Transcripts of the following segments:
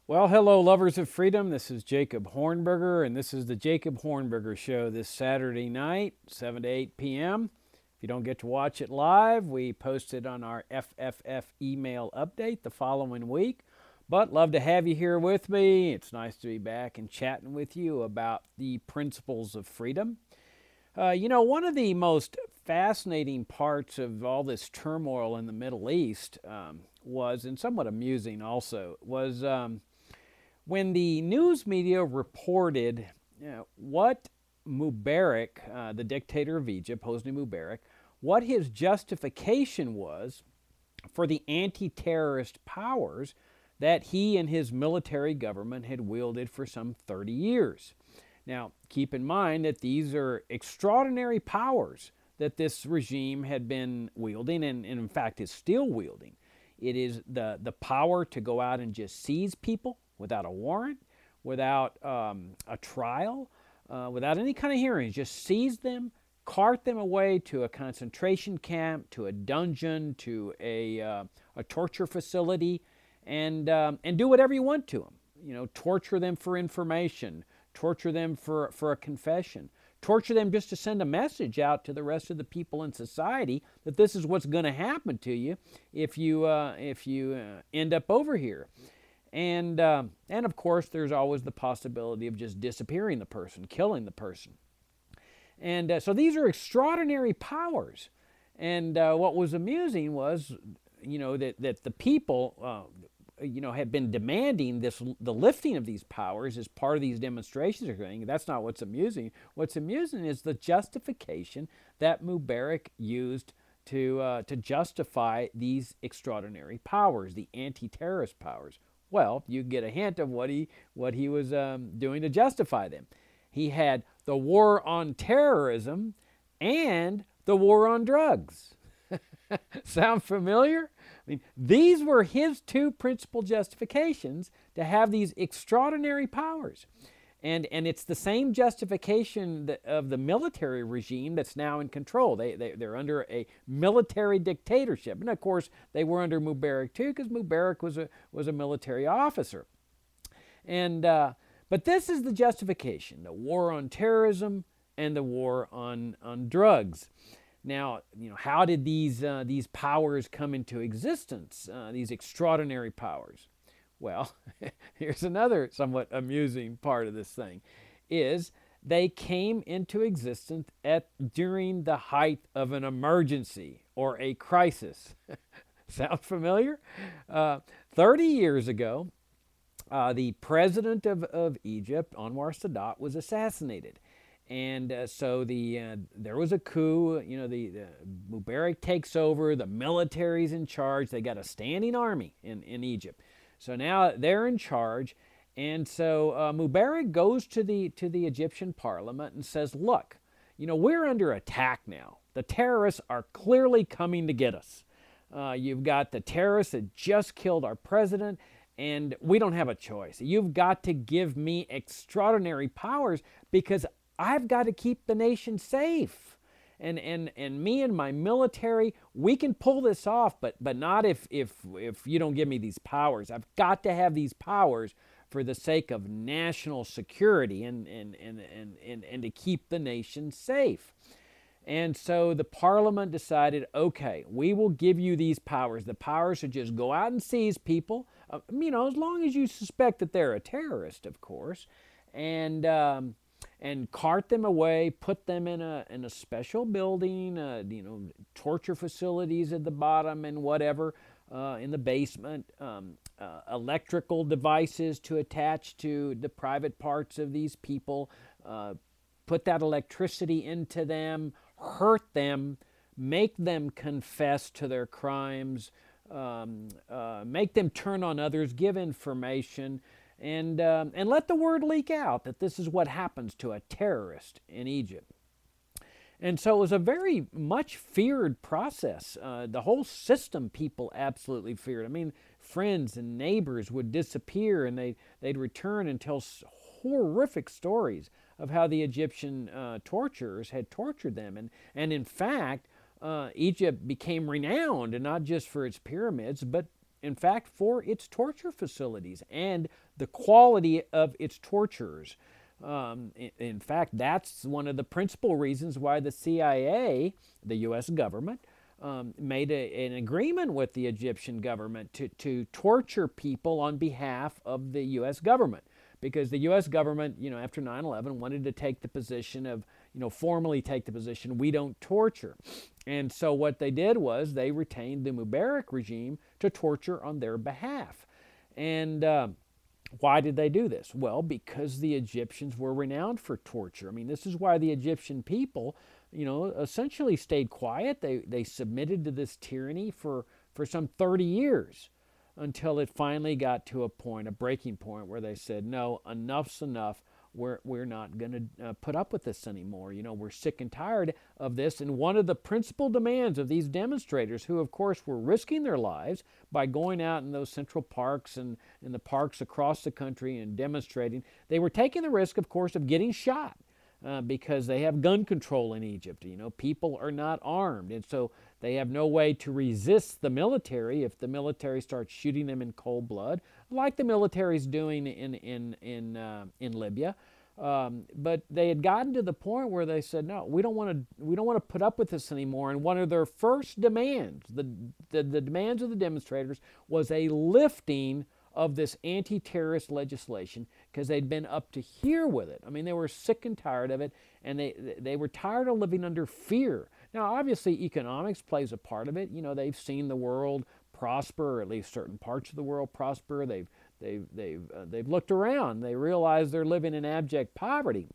Well, hello, lovers of freedom. This is Jacob Hornberger, and this is the Jacob Hornberger Show this Saturday night, 7 to 8 p.m. If you don't get to watch it live, we post it on our FFF email update the following week. But love to have you here with me. It's nice to be back and chatting with you about the principles of freedom. One of the most fascinating parts of all this turmoil in the Middle East was, and somewhat amusing also, was when the news media reported what Mubarak, the dictator of Egypt, Hosni Mubarak, what his justification was for the anti-terrorist powers that he and his military government had wielded for some 30 years. Now, keep in mind that these are extraordinary powers that this regime had been wielding and in fact is still wielding. It is the power to go out and just seize people without a warrant, without a trial, without any kind of hearings. Just seize them, cart them away to a concentration camp, to a dungeon, to a torture facility, and do whatever you want to them. You know, torture them for information, torture them for a confession, torture them just to send a message out to the rest of the people in society that this is what's going to happen to you if you end up over here. And of course, there's always the possibility of just disappearing the person, killing the person. And so these are extraordinary powers. And what was amusing was, that the people, have been demanding the lifting of these powers as part of these demonstrations or thing. That's not what's amusing. What's amusing is the justification that Mubarak used to justify these extraordinary powers, the anti-terrorist powers. Well, you get a hint of what he was doing to justify them. He had the war on terrorism and the war on drugs. Sound familiar? I mean, these were his two principal justifications to have these extraordinary powers. And it's the same justification of the military regime that's now in control. They're under a military dictatorship. And of course, they were under Mubarak too, because Mubarak was a military officer. And but this is the justification: the war on terrorism and the war on drugs. Now, how did these powers come into existence? These extraordinary powers. Well, here's another somewhat amusing part of this thing, is they came into existence during the height of an emergency or a crisis. Sound familiar? 30 years ago, the president of Egypt, Anwar Sadat, was assassinated. And so there was a coup. The Mubarak takes over. The military's in charge. They got a standing army in Egypt. So now they're in charge. And so Mubarak goes to the Egyptian parliament and says, look, we're under attack now. The terrorists are clearly coming to get us. You've got the terrorists that just killed our president, and we don't have a choice. You've got to give me extraordinary powers because I've got to keep the nation safe. And me and my military, we can pull this off, but not if you don't give me these powers. I've got to have these powers for the sake of national security and to keep the nation safe. And so the parliament decided, okay, we will give you these powers. The powers to just go out and seize people, as long as you suspect that they're a terrorist, of course, and cart them away, put them in a special building, torture facilities at the bottom and whatever, in the basement, electrical devices to attach to the private parts of these people, put that electricity into them, hurt them, make them confess to their crimes, make them turn on others, give information, and let the word leak out that this is what happens to a terrorist in Egypt. And so it was a very much feared process. The whole system people absolutely feared. I mean, friends and neighbors would disappear, and they'd return and tell horrific stories of how the Egyptian torturers had tortured them. And in fact, Egypt became renowned, and not just for its pyramids, but in fact, for its torture facilities and the quality of its torturers. In fact, that's one of the principal reasons why the CIA, the U.S. government, made an agreement with the Egyptian government to torture people on behalf of the U.S. government. Because the U.S. government, after 9/11, wanted to take the position of, formally take the position, we don't torture. And so what they did was they retained the Mubarak regime to torture on their behalf. And why did they do this? Well, because the Egyptians were renowned for torture. I mean, this is why the Egyptian people, essentially stayed quiet. They submitted to this tyranny for some 30 years. Until it finally got to a breaking point, where they said, no, enough's enough. We're not going to put up with this anymore. We're sick and tired of this. And one of the principal demands of these demonstrators, who of course were risking their lives by going out in those central parks and in the parks across the country and demonstrating, they were taking the risk, of course, of getting shot. Because they have gun control in Egypt. People are not armed, and so they have no way to resist the military if the military starts shooting them in cold blood, like the military's doing in Libya. But they had gotten to the point where they said, no, we don't want to put up with this anymore. And one of their first demands, the demands of the demonstrators, was a lifting of this anti-terrorist legislation, because they'd been up to here with it. I mean, they were sick and tired of it, and they were tired of living under fear. Now, obviously, economics plays a part of it. They've seen the world prosper, or at least certain parts of the world prosper. They've looked around. They realize they're living in abject poverty,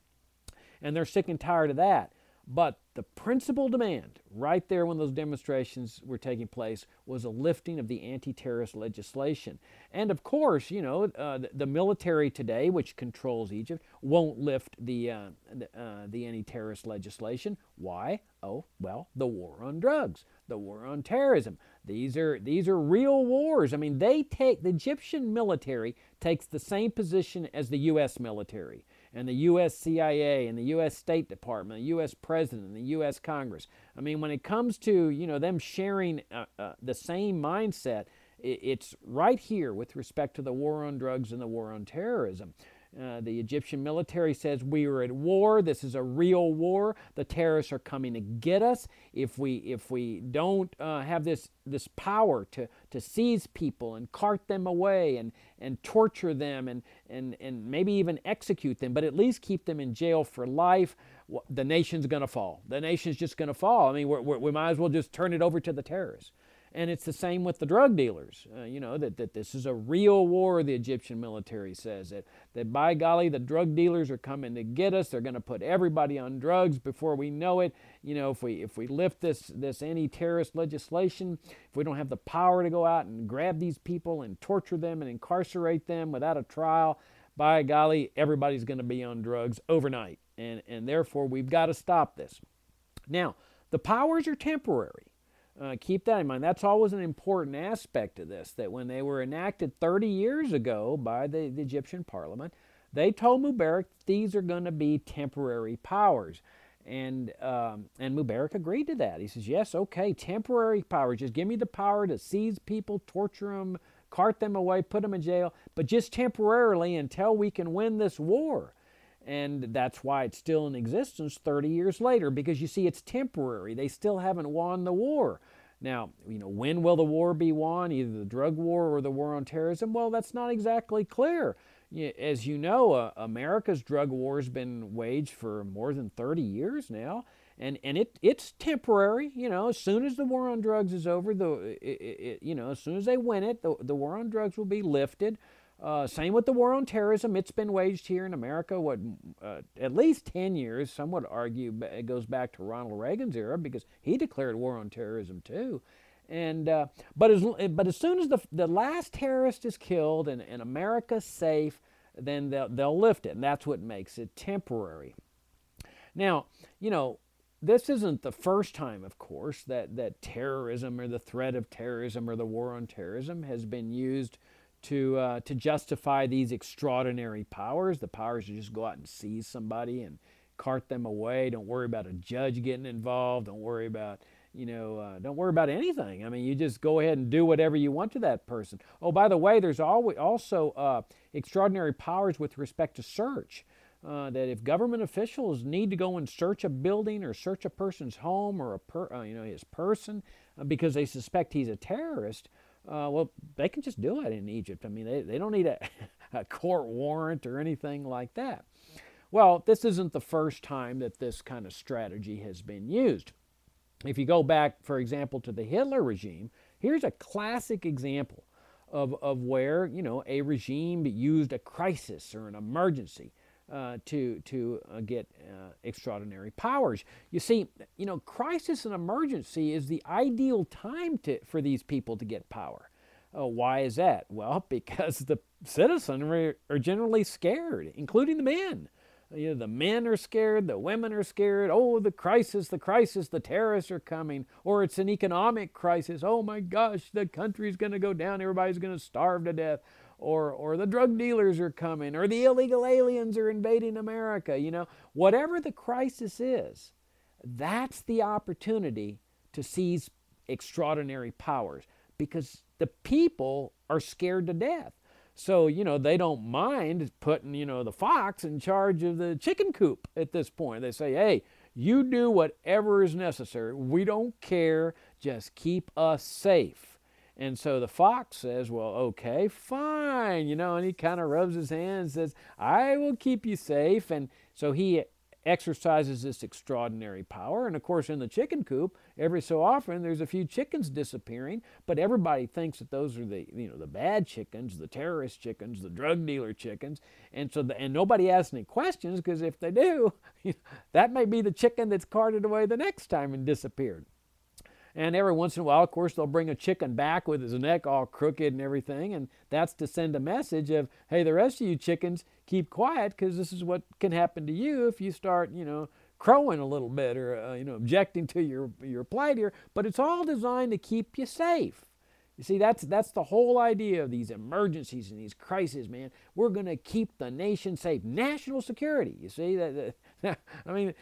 and they're sick and tired of that. But the principal demand right there when those demonstrations were taking place was a lifting of the anti-terrorist legislation. And of course, the military today, which controls Egypt, won't lift the anti-terrorist legislation. Why? Oh, well, the war on drugs, the war on terrorism. These are real wars. I mean, the Egyptian military takes the same position as the U.S. military, and the U.S. CIA, and the U.S. State Department, the U.S. President, and the U.S. Congress. I mean, when it comes to, them sharing the same mindset, it's right here with respect to the war on drugs and the war on terrorism. The Egyptian military says we are at war. This is a real war. The terrorists are coming to get us. If we don't have this power to seize people and cart them away and torture them and maybe even execute them, but at least keep them in jail for life, the nation's going to fall. The nation's just going to fall. I mean, we might as well just turn it over to the terrorists. And it's the same with the drug dealers, that this is a real war, the Egyptian military says. That by golly, the drug dealers are coming to get us. They're going to put everybody on drugs before we know it. If we lift this anti-terrorist legislation, if we don't have the power to go out and grab these people and torture them and incarcerate them without a trial, by golly, everybody's going to be on drugs overnight. And therefore, we've got to stop this. Now, the powers are temporary. Keep that in mind. That's always an important aspect of this, that when they were enacted 30 years ago by the Egyptian parliament, they told Mubarak these are going to be temporary powers. And Mubarak agreed to that. He says, yes, okay, temporary powers. Just give me the power to seize people, torture them, cart them away, put them in jail, but just temporarily until we can win this war. And that's why it's still in existence 30 years later, because you see, it's temporary. They still haven't won the war. Now, when will the war be won, either the drug war or the war on terrorism? Well, that's not exactly clear. As you know, America's drug war has been waged for more than 30 years now, and it's temporary. As soon as the war on drugs is over, as soon as they win it, the war on drugs will be lifted. Same with the war on terrorism. It's been waged here in America, at least 10 years. Some would argue it goes back to Ronald Reagan's era, because he declared war on terrorism too. But as soon as the last terrorist is killed and America's safe, then they'll lift it, and that's what makes it temporary. Now, this isn't the first time, of course, that terrorism or the threat of terrorism or the war on terrorism has been used to justify these extraordinary powers, the powers to just go out and seize somebody and cart them away. Don't worry about a judge getting involved. Don't worry about, don't worry about anything. I mean, you just go ahead and do whatever you want to that person. Oh, by the way, there's also extraordinary powers with respect to search. That if government officials need to go and search a building or search a person's home or his person because they suspect he's a terrorist, well, they can just do it in Egypt. I mean, they don't need a court warrant or anything like that. Well, this isn't the first time that this kind of strategy has been used. If you go back, for example, to the Hitler regime, here's a classic example of where, a regime used a crisis or an emergency to get extraordinary powers. You see, crisis and emergency is the ideal time for these people to get power. Why is that? Well, because the citizens are generally scared, including the men. The men are scared, the women are scared. Oh, the crisis, the terrorists are coming. Or it's an economic crisis. Oh my gosh, the country's going to go down, everybody's going to starve to death. Or the drug dealers are coming, or the illegal aliens are invading America. Whatever the crisis is, that's the opportunity to seize extraordinary powers, because the people are scared to death. So, they don't mind putting, the fox in charge of the chicken coop at this point. They say, hey, you do whatever is necessary. We don't care. Just keep us safe. And so the fox says, well, okay, fine, and he kind of rubs his hands and says, I will keep you safe. And so he exercises this extraordinary power. And of course, in the chicken coop, every so often there's a few chickens disappearing, but everybody thinks that those are the bad chickens, the terrorist chickens, the drug dealer chickens. And so and nobody asks any questions, because if they do, that may be the chicken that's carted away the next time and disappeared. And every once in a while, of course, they'll bring a chicken back with his neck all crooked and everything, and that's to send a message of, hey, the rest of you chickens, keep quiet, because this is what can happen to you if you start, crowing a little bit or, objecting to your plight here. But it's all designed to keep you safe. You see, that's the whole idea of these emergencies and these crises, man. We're going to keep the nation safe. National security, you see. I mean,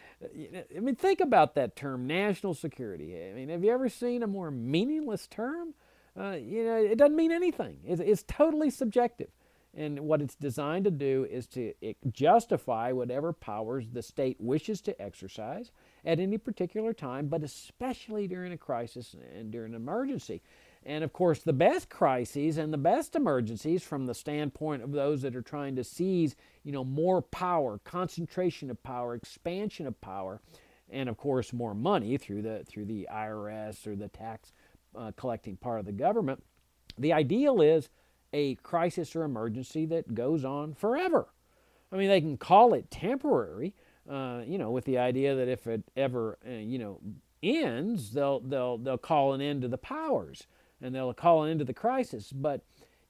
think about that term, national security. I mean, have you ever seen a more meaningless term? It doesn't mean anything. It's totally subjective. And what it's designed to do is to justify whatever powers the state wishes to exercise at any particular time, but especially during a crisis and during an emergency. And of course, the best crises and the best emergencies, from the standpoint of those that are trying to seize, more power, concentration of power, expansion of power, and of course more money through the IRS or the tax collecting part of the government. The ideal is a crisis or emergency that goes on forever. I mean, they can call it temporary, with the idea that if it ever, ends, they'll call an end to the powers. And they'll call it into the crisis. But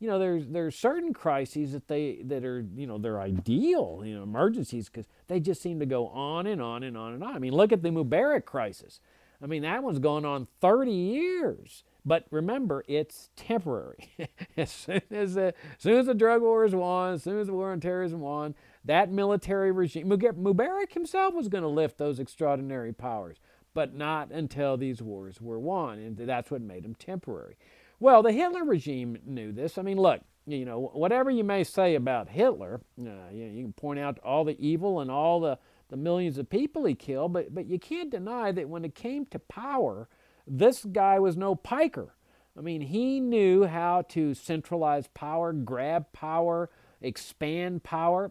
there's certain crises that are they're ideal emergencies, because they just seem to go on and on and on and on. I mean, look at the Mubarak crisis. I mean, that one's going on 30 years. But remember, it's temporary. as soon as the drug war is won, as soon as the war on terrorism won, that military regime, Mubarak himself was going to lift those extraordinary powers, but not until these wars were won, and that's what made them temporary. Well, the Hitler regime knew this. I mean, look, whatever you may say about Hitler, you can point out all the evil and all the millions of people he killed, but you can't deny that when it came to power, this guy was no piker. I mean, he knew how to centralize power, grab power, expand power.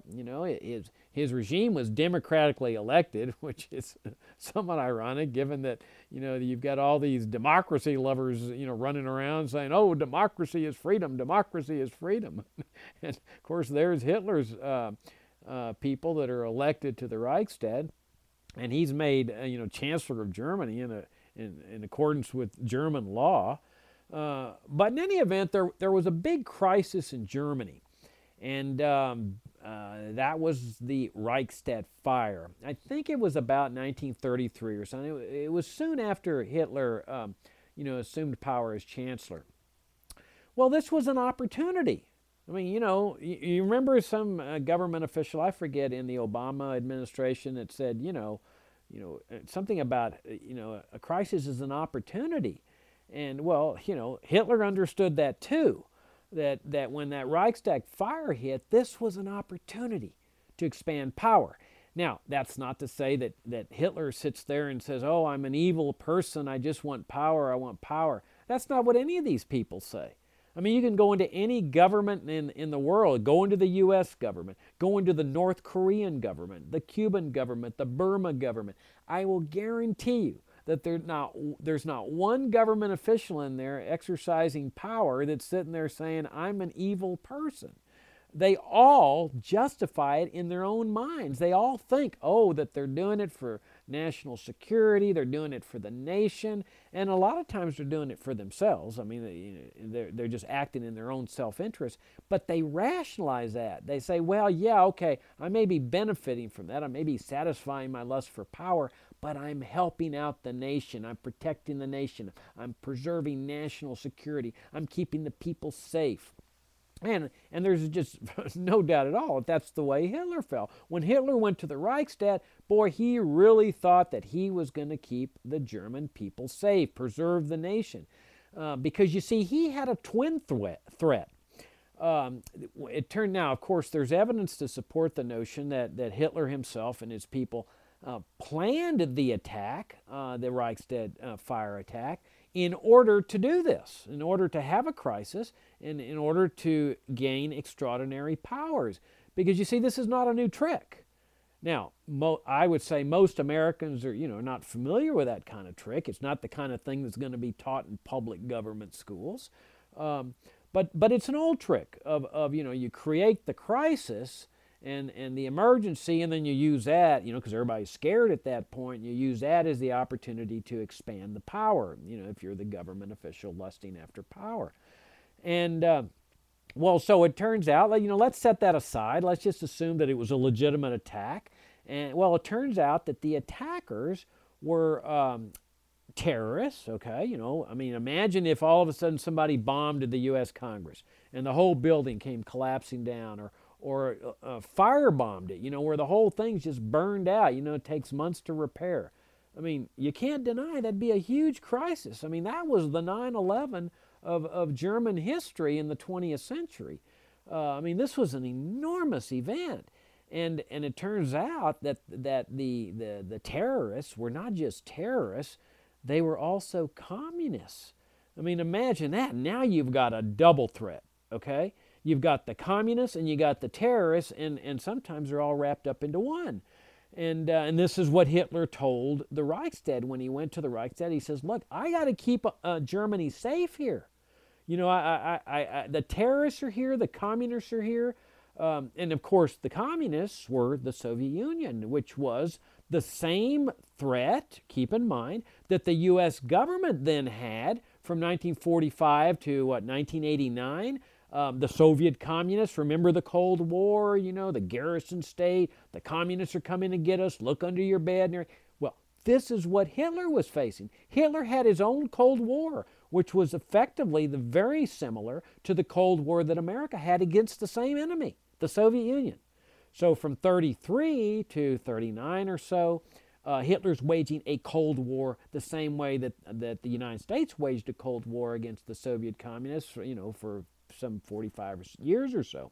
His regime was democratically elected, which is somewhat ironic, given that you've got all these democracy lovers running around saying, "Oh, democracy is freedom. Democracy is freedom." And of course, there's Hitler's people that are elected to the Reichstag, and he's made Chancellor of Germany in accordance with German law. But in any event, there was a big crisis in Germany. And that was the Reichstag fire. I think it was about 1933 or something. It was soon after Hitler, assumed power as chancellor. Well, this was an opportunity. I mean, you remember some government official, I forget, in the Obama administration that said, something about, a crisis is an opportunity. And, well, Hitler understood that too, that when that Reichstag fire hit, this was an opportunity to expand power. Now, that's not to say that Hitler sits there and says, oh, I'm an evil person, I just want power, I want power. That's not what any of these people say. I mean, you can go into any government in the world, go into the U.S. government, go into the North Korean government, the Cuban government, the Burma government. I will guarantee you that there's not one government official in there exercising power that's sitting there saying, I'm an evil person. They all justify it in their own minds. They all think, oh, that they're doing it for national security, they're doing it for the nation, and a lot of times they're doing it for themselves. I mean, they're just acting in their own self-interest, but they rationalize that. They say, well, yeah, okay, I may be benefiting from that, I may be satisfying my lust for power, but I'm helping out the nation, I'm protecting the nation, I'm preserving national security, I'm keeping the people safe. And there's just no doubt at all that that's the way Hitler felt. When Hitler went to the Reichstag, boy, he really thought that he was going to keep the German people safe, preserve the nation. Because, you see, he had a twin threat. It turned now, of course, there's evidence to support the notion that Hitler himself and his people planned the attack, the Reichstag fire attack, in order to do this, in order to have a crisis, and in order to gain extraordinary powers. Because, you see, this is not a new trick. Now, I would say most Americans are, not familiar with that kind of trick. It's not the kind of thing that's going to be taught in public government schools. But it's an old trick of you create the crisis and the emergency, and then you use that, because everybody's scared at that point, you use that as the opportunity to expand the power, if you're the government official lusting after power. And, well, so it turns out, let's set that aside. Let's just assume that it was a legitimate attack. And, well, it turns out that the attackers were terrorists, okay? I mean, imagine if all of a sudden somebody bombed the U.S. Congress and the whole building came collapsing down, or firebombed it, where the whole thing's just burned out. It takes months to repair. I mean, you can't deny that'd be a huge crisis. I mean, that was the 9/11 of German history in the 20th century. I mean, this was an enormous event. And it turns out that the terrorists were not just terrorists, they were also communists. I mean, imagine that. Now you've got a double threat, okay? You've got the communists and you got the terrorists, and sometimes they're all wrapped up into one. And this is what Hitler told the Reichstag when he went to the Reichstag. He says, look, I got to keep Germany safe here. The terrorists are here, the communists are here. And of course, the communists were the Soviet Union, which was the same threat, keep in mind, that the U.S. government then had from 1945 to, 1989. The Soviet communists, remember the Cold War, the garrison state, the communists are coming to get us, look under your bed. Well, this is what Hitler was facing. Hitler had his own Cold War, which was effectively very similar to the Cold War that America had against the same enemy, the Soviet Union. So from 33 to 39 or so, Hitler's waging a Cold War the same way that the United States waged a Cold War against the Soviet communists, for some 45 years or so.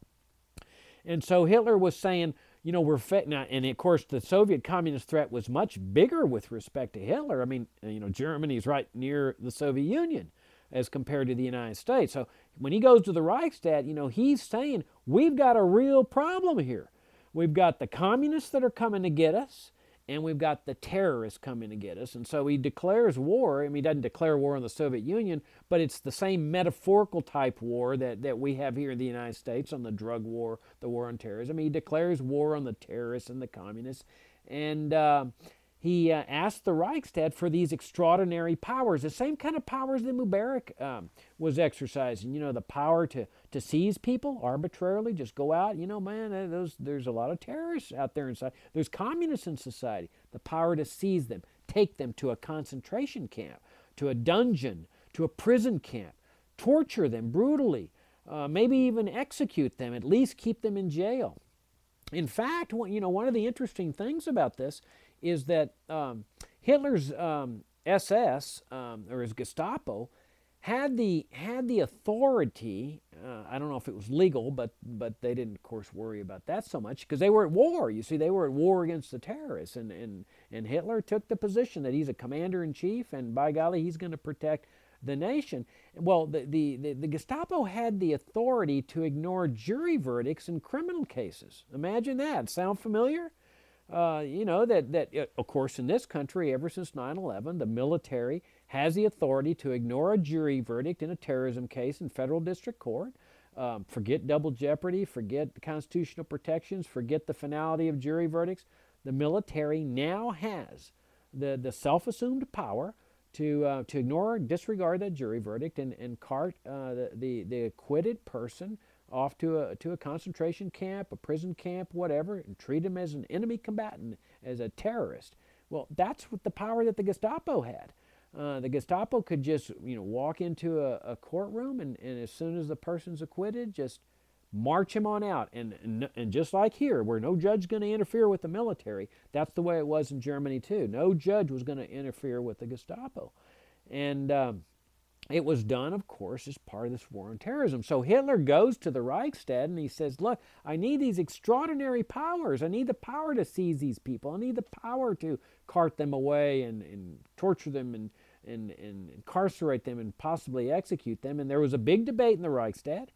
And so Hitler was saying, we're now, and of course the Soviet communist threat was much bigger with respect to Hitler. I mean, Germany's right near the Soviet Union as compared to the United States. So when he goes to the Reichstag, he's saying, we've got a real problem here. We've got the communists that are coming to get us, and we've got the terrorists coming to get us. And so he declares war. I mean, he doesn't declare war on the Soviet Union, but it's the same metaphorical type war that we have here in the United States on the drug war, the war on terrorism. He declares war on the terrorists and the communists. And he asked the Reichstag for these extraordinary powers, the same kind of powers that Mubarak was exercising. The power to seize people arbitrarily, just go out. Man, there's a lot of terrorists out there inside. There's communists in society. The power to seize them, take them to a concentration camp, to a dungeon, to a prison camp, torture them brutally, maybe even execute them, at least keep them in jail. In fact, one of the interesting things about this is that Hitler's SS, or his Gestapo, had the authority. I don't know if it was legal, but they didn't, of course, worry about that so much because they were at war. You see, they were at war against the terrorists, and Hitler took the position that he's a commander-in-chief, and by golly, he's going to protect the nation. Well, the Gestapo had the authority to ignore jury verdicts in criminal cases. Imagine that. Sound familiar? You know, that of course, in this country, ever since 9/11, the military has the authority to ignore a jury verdict in a terrorism case in federal district court. Forget double jeopardy, forget the constitutional protections, forget the finality of jury verdicts. The military now has the self-assumed power to ignore or disregard that jury verdict and cart the acquitted person off to a concentration camp, a prison camp, whatever, and treat him as an enemy combatant, as a terrorist. Well, that's what the power that the Gestapo had. The Gestapo could just, you know, walk into a courtroom and as soon as the person's acquitted, just march him on out. And just like here, where no judge is going to interfere with the military, that's the way it was in Germany too. No judge was going to interfere with the Gestapo. And it was done, of course, as part of this war on terrorism. So Hitler goes to the Reichstag and he says, look, I need these extraordinary powers. I need the power to seize these people. I need the power to cart them away and torture them and incarcerate them and possibly execute them. And there was a big debate in the Reichstag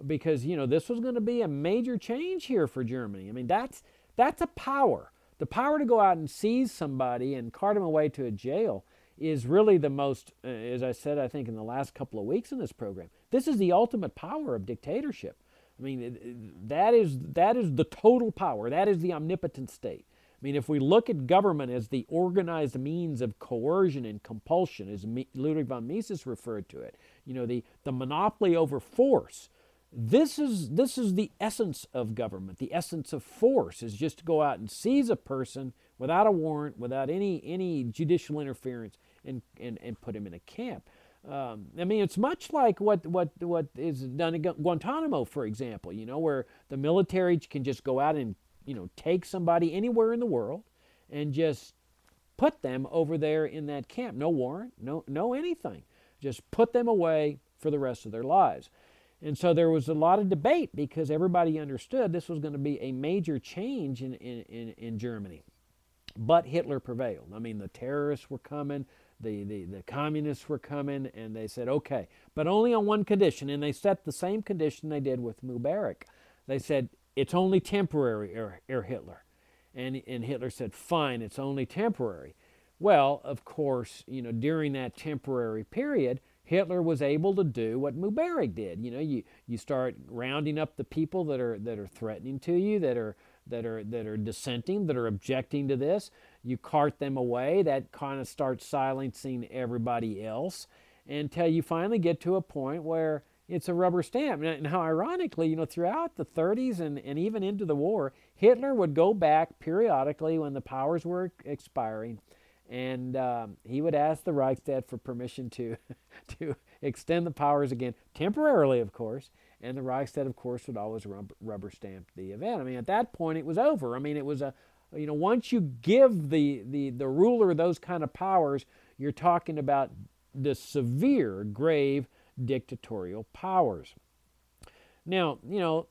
because, you know, this was going to be a major change here for Germany. I mean, that's a power. The power to go out and seize somebody and cart them away to a jail is really the most, as I said, I think in the last couple of weeks in this program, this is the ultimate power of dictatorship. I mean, that is the total power. That is the omnipotent state. I mean, if we look at government as the organized means of coercion and compulsion, as Ludwig von Mises referred to it, you know, the monopoly over force, this is the essence of government. The essence of force is just to go out and seize a person without a warrant, without any judicial interference, and put him in a camp. I mean, it's much like what is done at Guantanamo, for example, you know, where the military can just go out and, you know, take somebody anywhere in the world and just put them over there in that camp. No warrant, no anything. Just put them away for the rest of their lives. And so there was a lot of debate because everybody understood this was going to be a major change in Germany. But Hitler prevailed. I mean, the terrorists were coming, the communists were coming, and they said, okay, but only on one condition. And they set the same condition they did with Mubarak. They said, it's only temporary, Herr Hitler. And Hitler said, fine, it's only temporary. Well, of course, you know, during that temporary period, Hitler was able to do what Mubarak did. You know, you start rounding up the people that are threatening to you, that are dissenting, that are objecting to this. You cart them away. That kind of starts silencing everybody else until you finally get to a point where it's a rubber stamp. Now, ironically, you know, throughout the 30s and even into the war, Hitler would go back periodically when the powers were expiring, and he would ask the Reichstag for permission to extend the powers again, temporarily, of course, and the Reichstag, of course, would always rubber stamp the event. I mean, at that point, it was over. I mean, it was you know, once you give the ruler those kind of powers, you're talking about the severe, grave dictatorial powers. Now, you know,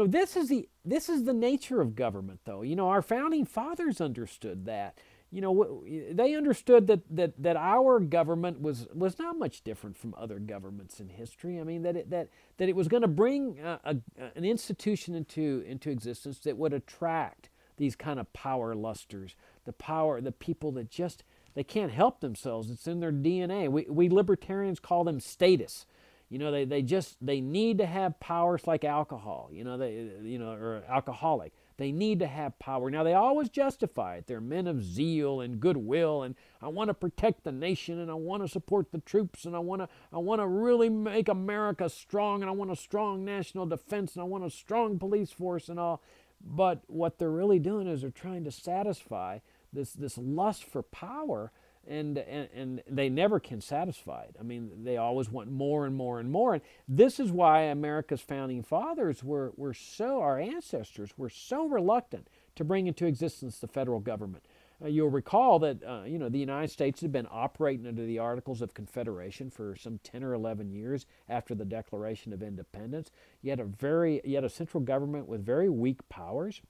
this is the nature of government, though. You know, our founding fathers understood that. You know, they understood that our government was not much different from other governments in history. I mean, that it was going to bring an institution into existence that would attract these kind of power lusters, the people that just, they can't help themselves. It's in their DNA. We libertarians call them statists. You know, they need to have powers like alcohol. You know, or alcoholic. They need to have power. Now, they always justify it. They're men of zeal and goodwill, and I want to protect the nation, and I want to support the troops, and I want to really make America strong, and I want a strong national defense, and I want a strong police force and all. But what they're really doing is they're trying to satisfy this lust for power, and they never can satisfy it. I mean, they always want more and more and more. And this is why America's founding fathers our ancestors were so reluctant to bring into existence the federal government. You'll recall that the United States had been operating under the Articles of Confederation for some 10 or 11 years after the Declaration of Independence. You had a central government with very weak powers,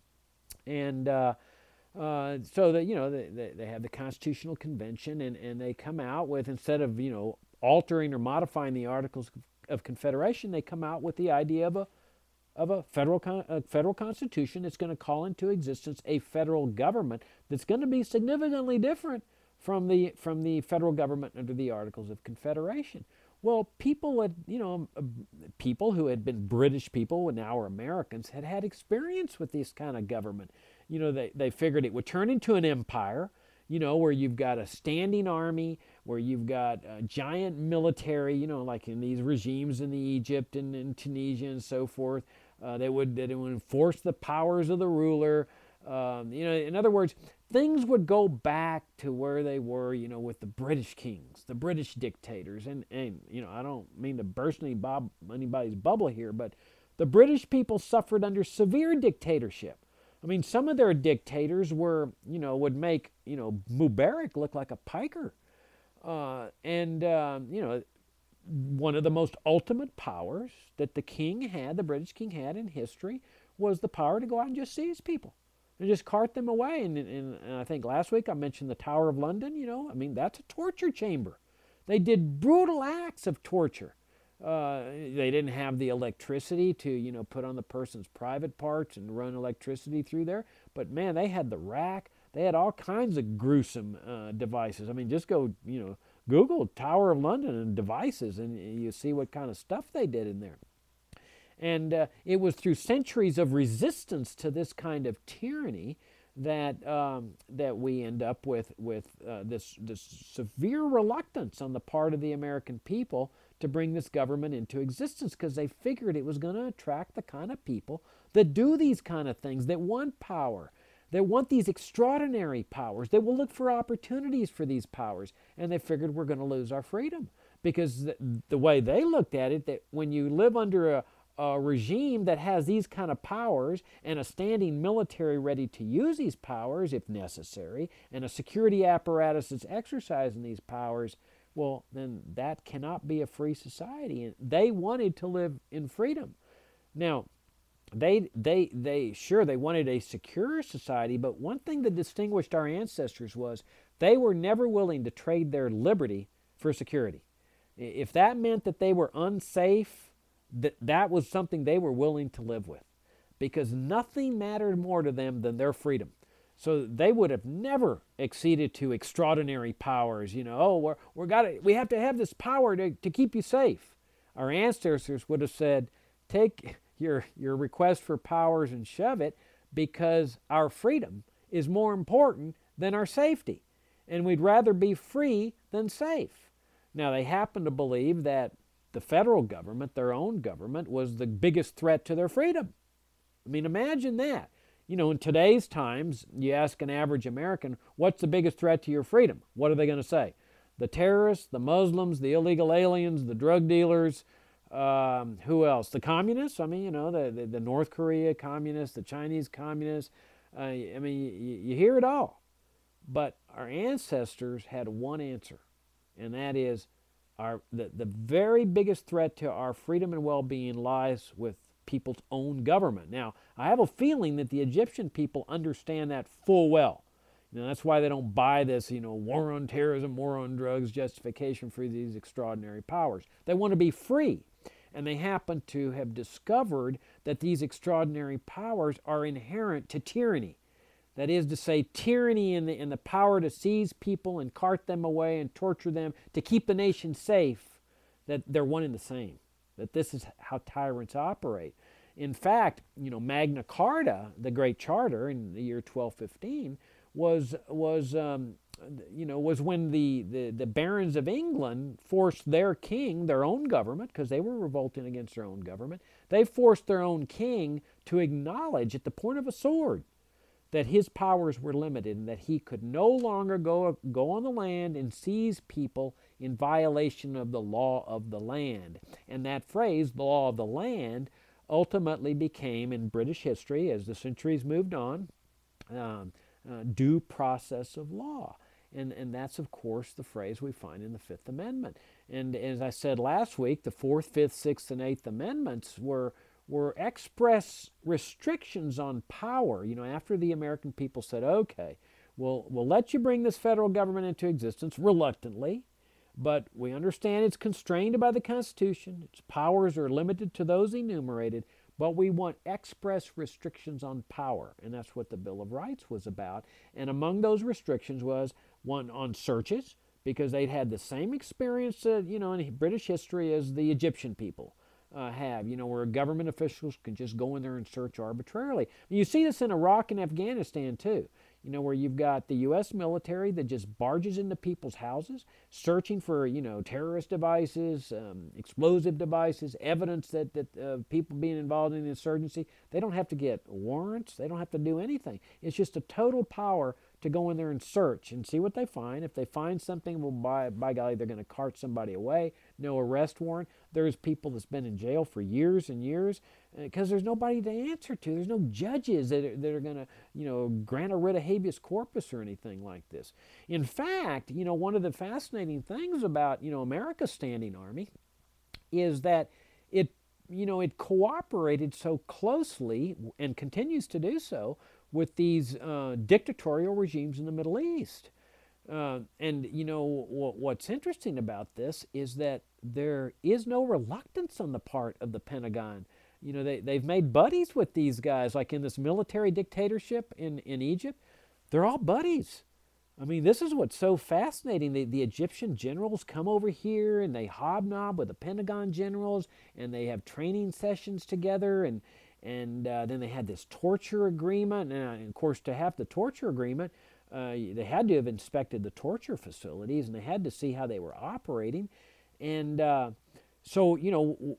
and so that they have the Constitutional Convention, and they come out with, instead of altering or modifying the Articles of Confederation, they come out with the idea of a federal constitution that's going to call into existence a federal government that's going to be significantly different from the federal government under the Articles of Confederation. Well, people who had been British people and now are Americans had experience with this kind of government. They figured it would turn into an empire, where you've got a standing army, where you've got a giant military, like in these regimes in Egypt and in Tunisia and so forth. They would enforce the powers of the ruler. In other words, things would go back to where they were, with the British kings, the British dictators. And I don't mean to burst anybody's bubble here, but the British people suffered under severe dictatorship. I mean, some of their dictators would make, Mubarak look like a piker. One of the most ultimate powers that the British king had in history, was the power to go out and just seize people and just cart them away. And I think last week I mentioned the Tower of London, that's a torture chamber. They did brutal acts of torture. They didn't have the electricity to, put on the person's private parts and run electricity through there. But man, they had the rack. They had all kinds of gruesome devices. Just go, Google Tower of London and devices, and you see what kind of stuff they did in there. And it was through centuries of resistance to this kind of tyranny that we end up with this severe reluctance on the part of the American people to bring this government into existence, because they figured it was going to attract the kind of people that do these kind of things, that want power, that want these extraordinary powers, that will look for opportunities for these powers. And they figured we're going to lose our freedom, because the way they looked at it, that when you live under a regime that has these kind of powers and a standing military ready to use these powers if necessary, and a security apparatus that's exercising these powers, well, then that cannot be a free society. And they wanted to live in freedom. Now, they wanted a secure society, but one thing that distinguished our ancestors was they were never willing to trade their liberty for security. If that meant that they were unsafe, that was something they were willing to live with, because nothing mattered more to them than their freedom. So they would have never acceded to extraordinary powers. We have to have this power to keep you safe. Our ancestors would have said, take your request for powers and shove it, because our freedom is more important than our safety, and we'd rather be free than safe. Now, they happen to believe that the federal government, their own government, was the biggest threat to their freedom. Imagine that. In today's times, you ask an average American, what's the biggest threat to your freedom? What are they going to say? The terrorists, the Muslims, the illegal aliens, the drug dealers, who else? The communists? The North Korea communists, the Chinese communists. You hear it all. But our ancestors had one answer, and that is the very biggest threat to our freedom and well-being lies with people's own government. Now, I have a feeling that the Egyptian people understand that full well. That's why they don't buy this, war on terrorism, war on drugs, justification for these extraordinary powers. They want to be free. And they happen to have discovered that these extraordinary powers are inherent to tyranny. That is to say, tyranny in the power to seize people and cart them away and torture them to keep the nation safe, that they're one and the same. That this is how tyrants operate. In fact, Magna Carta, the Great Charter in the year 1215, was when the barons of England forced their king, their own government, because they were revolting against their own government, they forced their own king to acknowledge at the point of a sword that his powers were limited and that he could no longer go on the land and seize people in violation of the law of the land. And that phrase, the law of the land, ultimately became, in British history, as the centuries moved on, due process of law. And that's, of course, the phrase we find in the Fifth Amendment. And as I said last week, the Fourth, Fifth, Sixth, and Eighth Amendments were express restrictions on power. After the American people said, okay, we'll let you bring this federal government into existence reluctantly, but we understand it's constrained by the Constitution. Its powers are limited to those enumerated, but we want express restrictions on power, and that's what the Bill of Rights was about. And among those restrictions was one on searches, because they'd had the same experience, in British history as the Egyptian people have, where government officials can just go in there and search arbitrarily. You see this in Iraq and Afghanistan too, where you've got the U.S. military that just barges into people's houses, searching for, terrorist devices, explosive devices, evidence that people being involved in the insurgency. They don't have to get warrants. They don't have to do anything. It's just a total power to go in there and search and see what they find. If they find something, well, by golly, they're going to cart somebody away. No arrest warrant. There's people that's been in jail for years and years because there's nobody to answer to. There's no judges that are going to, grant a writ of habeas corpus or anything like this. In fact, one of the fascinating things about, America's standing army is that it cooperated so closely and continues to do so with these dictatorial regimes in the Middle East. And what's interesting about this is that there is no reluctance on the part of the Pentagon. They've made buddies with these guys, like in this military dictatorship in Egypt. They're all buddies. I mean, this is what's so fascinating. The Egyptian generals come over here and they hobnob with the Pentagon generals, and they have training sessions together, and then they had this torture agreement. And of course, to have the torture agreement, they had to have inspected the torture facilities, and they had to see how they were operating. And so,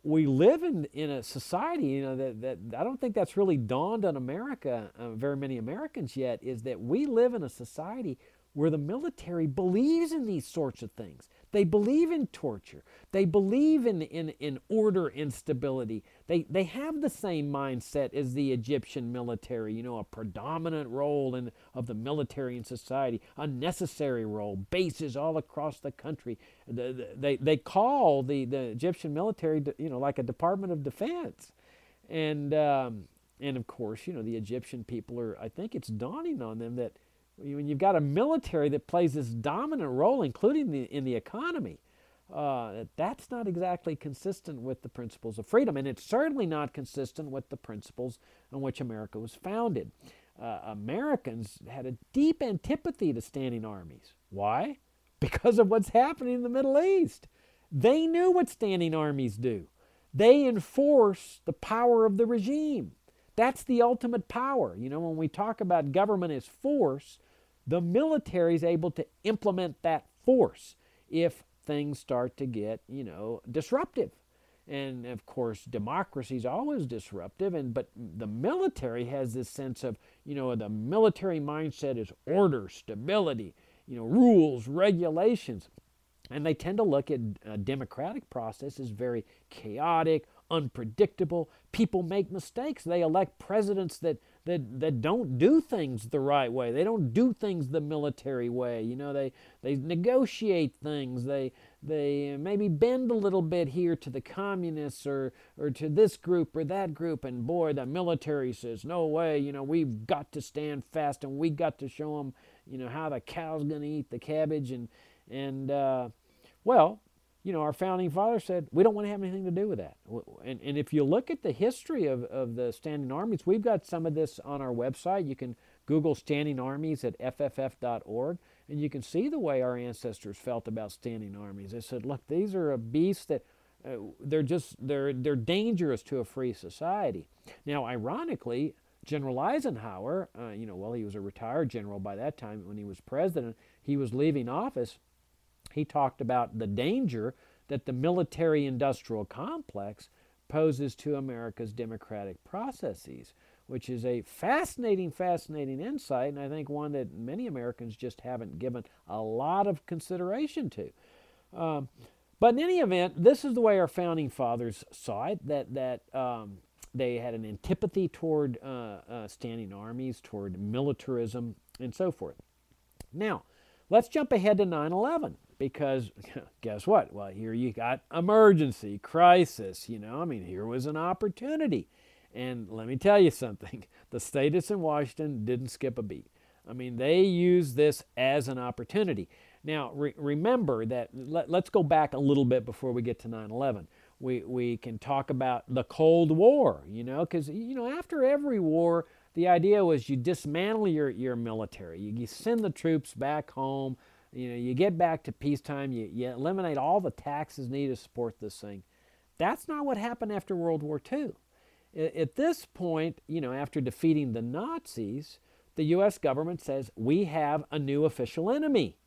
we live in a society, that I don't think that's really dawned on America, very many Americans yet, is that we live in a society where the military believes in these sorts of things. They believe in torture. They believe in order and stability. They have the same mindset as the Egyptian military, a predominant role of the military in society, a necessary role, bases all across the country. They call the Egyptian military, like a Department of Defense. And of course, the Egyptian people I think it's dawning on them that when you've got a military that plays this dominant role, including in the economy, that's not exactly consistent with the principles of freedom, and it's certainly not consistent with the principles on which America was founded. Americans had a deep antipathy to standing armies. Why? Because of what's happening in the Middle East. They knew what standing armies do. They enforce the power of the regime. That's the ultimate power. When we talk about government as force, the military is able to implement that force if things start to get, disruptive. And of course, democracy is always disruptive, but the military has this sense of, the military mindset is order, stability, rules, regulations. And they tend to look at a democratic process as very chaotic, unpredictable. People make mistakes. They elect presidents that don't do things the right way. They don't do things the military way. They negotiate things. They maybe bend a little bit here to the communists or to this group or that group. And boy, the military says, no way, we've got to stand fast, and we got to show them, how the cow's going to eat the cabbage. Our founding fathers said, we don't want to have anything to do with that. And if you look at the history of the standing armies, we've got some of this on our website. You can Google standing armies at fff.org, and you can see the way our ancestors felt about standing armies. They said, look, these are a beast that they're dangerous to a free society. Now, ironically, General Eisenhower, he was a retired general by that time when he was president. He was leaving office. He talked about the danger that the military-industrial complex poses to America's democratic processes, which is a fascinating insight, and I think one that many Americans just haven't given a lot of consideration to. But in any event, this is the way our founding fathers saw it, that they had an antipathy toward standing armies, toward militarism, and so forth. Now, let's jump ahead to 9/11 because guess what? Well, here you got emergency, crisis, I mean, here was an opportunity. And let me tell you something, the statists in Washington didn't skip a beat. I mean, they used this as an opportunity. Now, remember that, let's go back a little bit before we get to 9/11. We can talk about the Cold War, because, after every war, the idea was you dismantle your military. You send the troops back home. You get back to peacetime. You eliminate all the taxes needed to support this thing. That's not what happened after World War II. At this point, after defeating the Nazis, the U.S. government says, we have a new official enemy.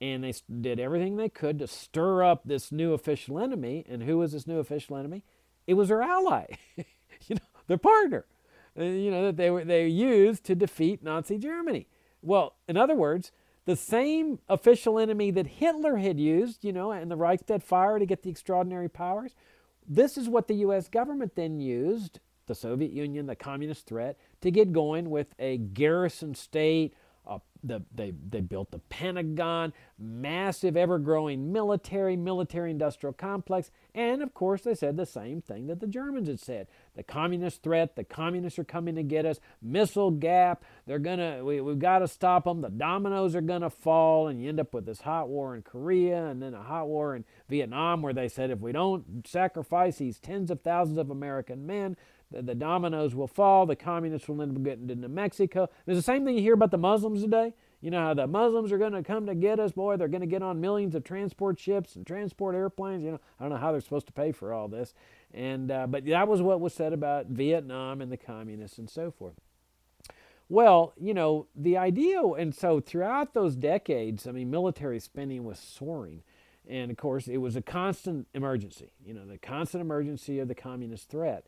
And they did everything they could to stir up this new official enemy. And who was this new official enemy? It was their ally, their partner, that they used to defeat Nazi Germany. Well, in other words, the same official enemy that Hitler had used, and the Reichstag fire to get the extraordinary powers, this is what the U.S. government then used, the Soviet Union, the communist threat, to get going with a garrison state. They built the Pentagon, massive, ever-growing military-industrial complex, and of course they said the same thing that the Germans had said. The communist threat, the communists are coming to get us, missile gap, we've got to stop them, the dominoes are going to fall, and you end up with this hot war in Korea, and then a hot war in Vietnam where they said if we don't sacrifice these tens of thousands of American men, the dominoes will fall, the communists will end up getting into Mexico. There's the same thing you hear about the Muslims today. You know how the Muslims are going to come to get us, boy, they're going to get on millions of transport ships and transport airplanes. I don't know how they're supposed to pay for all this. But that was what was said about Vietnam and the communists and so forth. Well, the idea, and so throughout those decades, military spending was soaring. And of course, it was a constant emergency, the constant emergency of the communist threat.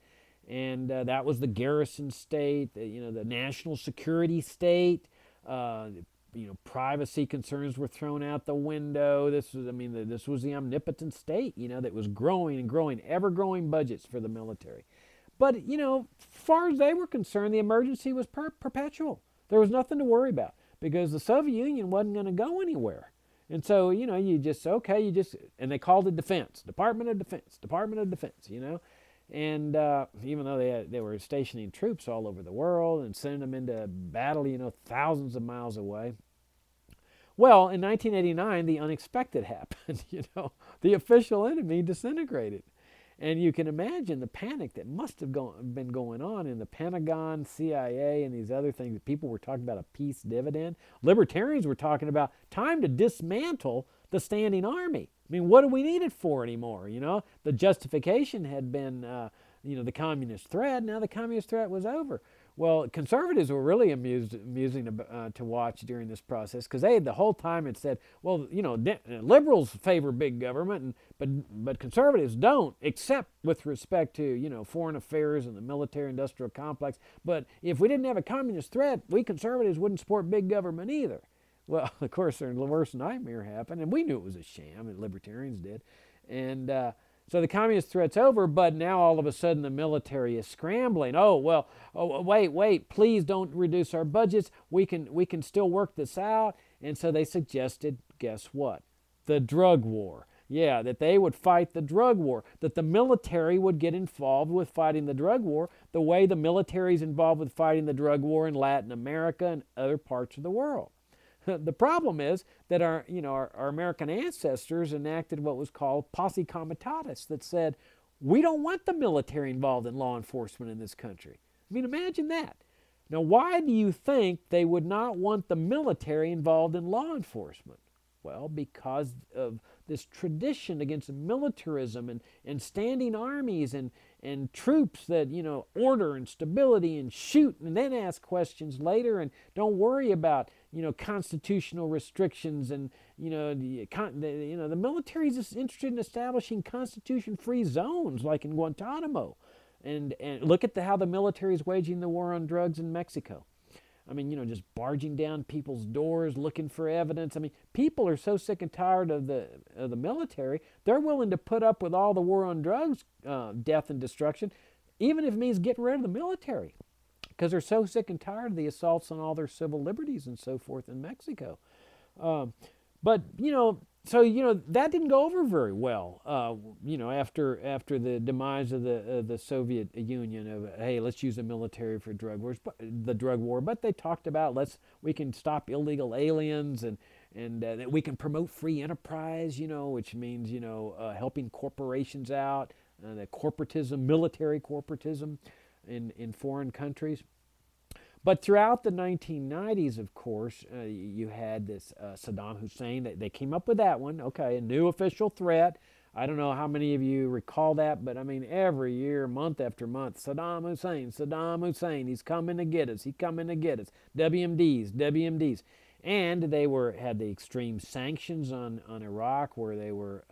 And that was the garrison state, the national security state. Privacy concerns were thrown out the window. This was the omnipotent state, that was growing and growing, ever-growing budgets for the military. But, as far as they were concerned, the emergency was perpetual. There was nothing to worry about because the Soviet Union wasn't going to go anywhere. And so, and they called it defense, Department of Defense, And even though they were stationing troops all over the world and sending them into battle, thousands of miles away. Well, in 1989, the unexpected happened. The official enemy disintegrated. And you can imagine the panic that must have been going on in the Pentagon, CIA, and these other things. People were talking about a peace dividend. Libertarians were talking about time to dismantle the standing army. What do we need it for anymore? The justification had been, the communist threat. Now the communist threat was over. Well, conservatives were really amusing to watch during this process because they had the whole time had said, well, liberals favor big government, but conservatives don't, except with respect to, foreign affairs and the military-industrial complex. But if we didn't have a communist threat, we conservatives wouldn't support big government either. Well, of course, their worst nightmare happened, and we knew it was a sham, and libertarians did. And so the communist threat's over, but now all of a sudden the military is scrambling. Wait, please don't reduce our budgets. We can still work this out. And so they suggested, guess what? The drug war. Yeah, that they would fight the drug war, that the military would get involved with fighting the drug war the way the military is involved with fighting the drug war in Latin America and other parts of the world. The problem is that our American ancestors enacted what was called posse comitatus that said, we don't want the military involved in law enforcement in this country. Imagine that. Now, why do you think they would not want the military involved in law enforcement? Well, because of this tradition against militarism and standing armies and troops that, order and stability and shoot and then ask questions later and don't worry about, constitutional restrictions and, the military is just interested in establishing constitution-free zones like in Guantanamo. And look at how the military is waging the war on drugs in Mexico. Just barging down people's doors, looking for evidence. People are so sick and tired of the military, they're willing to put up with all the war on drugs, death and destruction, even if it means getting rid of the military. because they're so sick and tired of the assaults on all their civil liberties and so forth in Mexico. But that didn't go over very well. After the demise of the Soviet Union, of hey, let's use the military for the drug war. But they talked about we can stop illegal aliens and that we can promote free enterprise. Which means helping corporations out, the corporatism, military corporatism, in foreign countries. But throughout the 1990s, of course, you had this Saddam Hussein. They came up with that one. Okay, a new official threat. I don't know how many of you recall that, but I mean, every year, month after month, Saddam Hussein, he's coming to get us. He's coming to get us. WMDs. And they had the extreme sanctions on Iraq, where they were,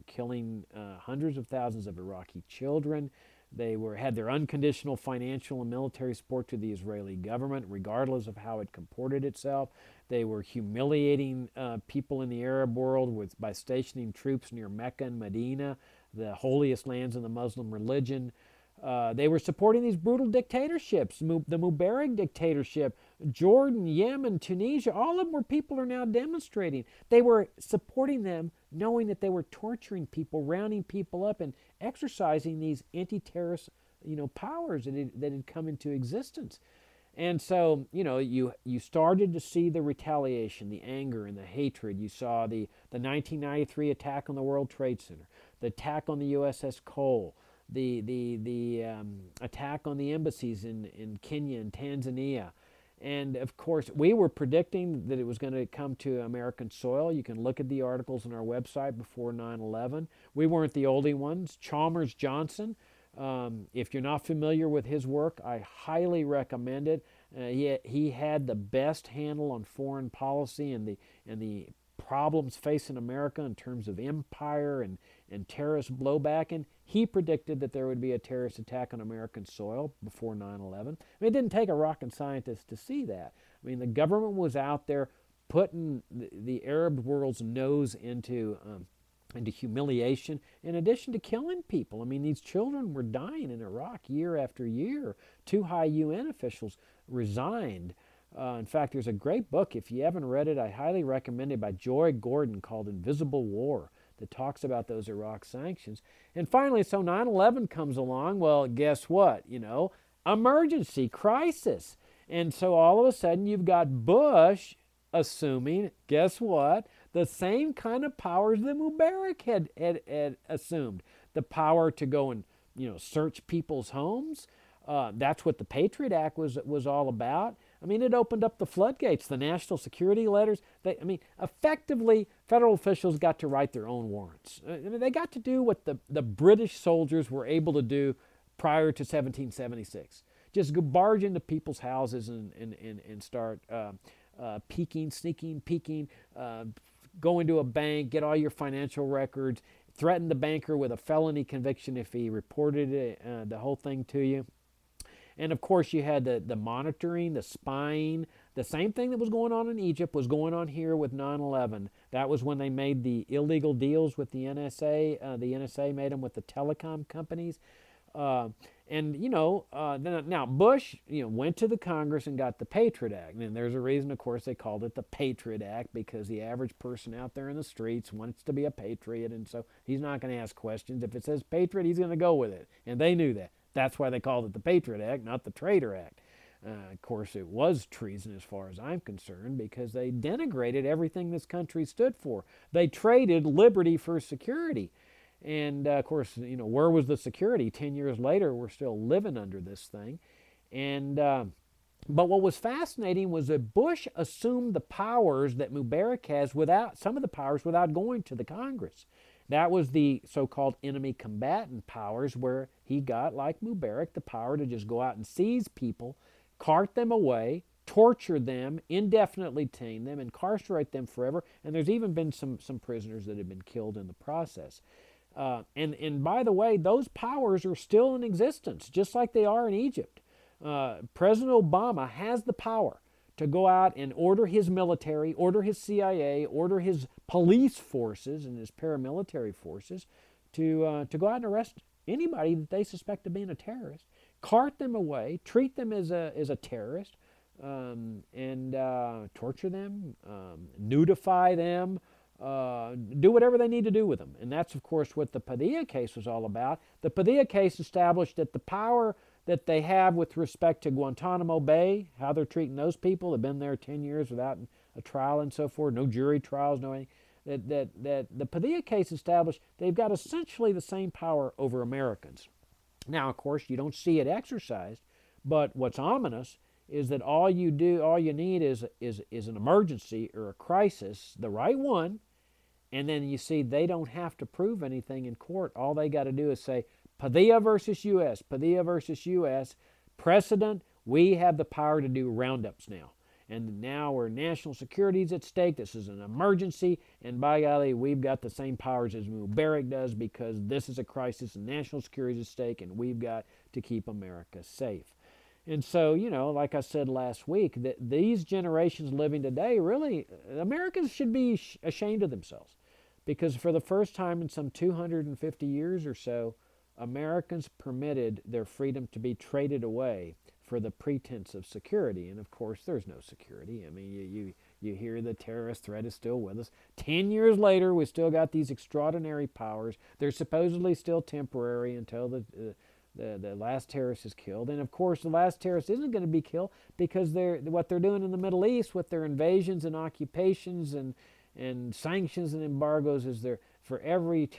killing hundreds of thousands of Iraqi children. They had their unconditional financial and military support to the Israeli government, regardless of how it comported itself. They were humiliating people in the Arab world by stationing troops near Mecca and Medina, the holiest lands in the Muslim religion. They were supporting these brutal dictatorships, the Mubarak dictatorship, Jordan, Yemen, Tunisia. All of them where people are now demonstrating. They were supporting them, knowing that they were torturing people, rounding people up, and exercising these anti-terrorist, powers that had come into existence. And so, you started to see the retaliation, the anger, and the hatred. You saw the 1993 attack on the World Trade Center, the attack on the USS Cole, the attack on the embassies in Kenya and Tanzania. And of course, we were predicting that it was going to come to American soil. You can look at the articles on our website before 9/11. We weren't the only ones. Chalmers Johnson, if you're not familiar with his work, I highly recommend it. He had the best handle on foreign policy and the problems facing America in terms of empire and terrorist blowback, and he predicted that there would be a terrorist attack on American soil before 9/11. I mean, it didn't take a rocket scientist to see that. I mean, the government was out there putting the Arab world's nose into humiliation, in addition to killing people. I mean, these children were dying in Iraq year after year. 2 high UN officials resigned. In fact, there's a great book, if you haven't read it, I highly recommend it, by Joy Gordon, called Invisible War, that talks about those Iraq sanctions. And finally, so 9/11 comes along. Well, guess what? Emergency, crisis. And so all of a sudden you've got Bush assuming, guess what? The same kind of powers that Mubarak had assumed. The power to go and, search people's homes. That's what the Patriot Act was all about. I mean, it opened up the floodgates, the national security letters. Effectively, federal officials got to write their own warrants. They got to do what the British soldiers were able to do prior to 1776. Just go barge into people's houses and start sneaking, peeking, go into a bank, get all your financial records, threaten the banker with a felony conviction if he reported the whole thing to you. And of course, you had the monitoring, the spying. The same thing that was going on in Egypt was going on here with 9/11. That was when they made the illegal deals with the NSA. The NSA made them with the telecom companies. Now Bush, went to the Congress and got the Patriot Act. And there's a reason, of course, they called it the Patriot Act, because the average person out there in the streets wants to be a patriot, and so he's not going to ask questions. If it says Patriot, he's going to go with it, and they knew that. That's why they called it the Patriot Act, not the Traitor Act. Of course, it was treason as far as I'm concerned, because they denigrated everything this country stood for. They traded liberty for security. And, of course, where was the security? 10 years later, we're still living under this thing. And but what was fascinating was that Bush assumed the powers that Mubarak has some of the powers without going to the Congress. That was the so-called enemy combatant powers, where he got, like Mubarak, the power to just go out and seize people, cart them away, torture them, indefinitely detain them, incarcerate them forever. And there's even been some prisoners that have been killed in the process. And by the way, those powers are still in existence, just like they are in Egypt. President Obama has the power to go out and order his military, order his CIA, order his police forces and his paramilitary forces to go out and arrest anybody that they suspect of being a terrorist, cart them away, treat them as a terrorist, and torture them, nudify them, do whatever they need to do with them. And that's, of course, what the Padilla case was all about. The Padilla case established that the power that they have with respect to Guantanamo Bay, how they're treating those people, have been there 10 years without a trial and so forth, no jury trials, no anything, that the Padilla case established they've got essentially the same power over Americans. Now, of course, you don't see it exercised, but what's ominous is that all you need is an emergency or a crisis, the right one, and then you see they don't have to prove anything in court. All they got to do is say, Padilla versus U.S., Padilla versus U.S., precedent, we have the power to do roundups now. And now where national security is at stake, this is an emergency, and by golly, we've got the same powers as Mubarak does because this is a crisis and national security is at stake, and we've got to keep America safe. And so, you know, like I said last week, that these generations living today, really, Americans should be ashamed of themselves because for the first time in some 250 years or so, Americans permitted their freedom to be traded away for the pretense of security. And of course, there's no security. I mean, you hear the terrorist threat is still with us. 10 years later, we still got these extraordinary powers. They're supposedly still temporary until the last terrorist is killed. And of course, the last terrorist isn't going to be killed because what they're doing in the Middle East with their invasions and occupations and sanctions and embargoes is for every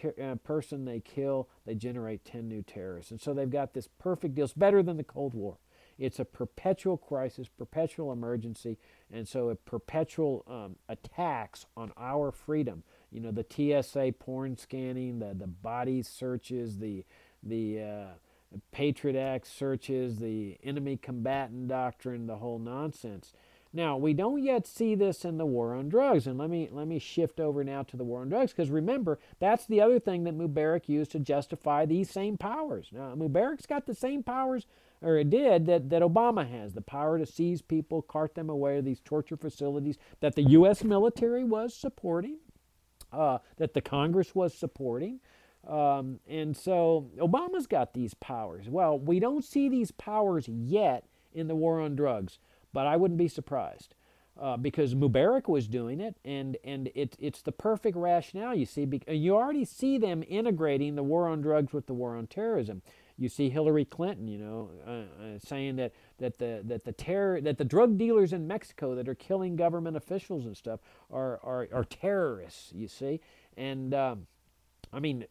person they kill, they generate 10 new terrorists. And so they've got this perfect deal. It's better than the Cold War. It's a perpetual crisis, perpetual emergency, and so a perpetual attacks on our freedom. You know, the TSA porn scanning, the body searches, the Patriot Act searches, the enemy combatant doctrine, the whole nonsense. Now, we don't yet see this in the war on drugs, and let me shift over now to the war on drugs, because remember, that's the other thing that Mubarak used to justify these same powers. Now, Mubarak's got the same powers, or it did, that Obama has, the power to seize people, cart them away to these torture facilities that the U.S. military was supporting, that the Congress was supporting. And so Obama's got these powers. Well, we don't see these powers yet in the war on drugs, but I wouldn't be surprised because Mubarak was doing it, and it's the perfect rationale, you see. You already see them integrating the war on drugs with the war on terrorism. You see Hillary Clinton, you know, saying that the drug dealers in Mexico that are killing government officials and stuff are terrorists. You see, and I mean,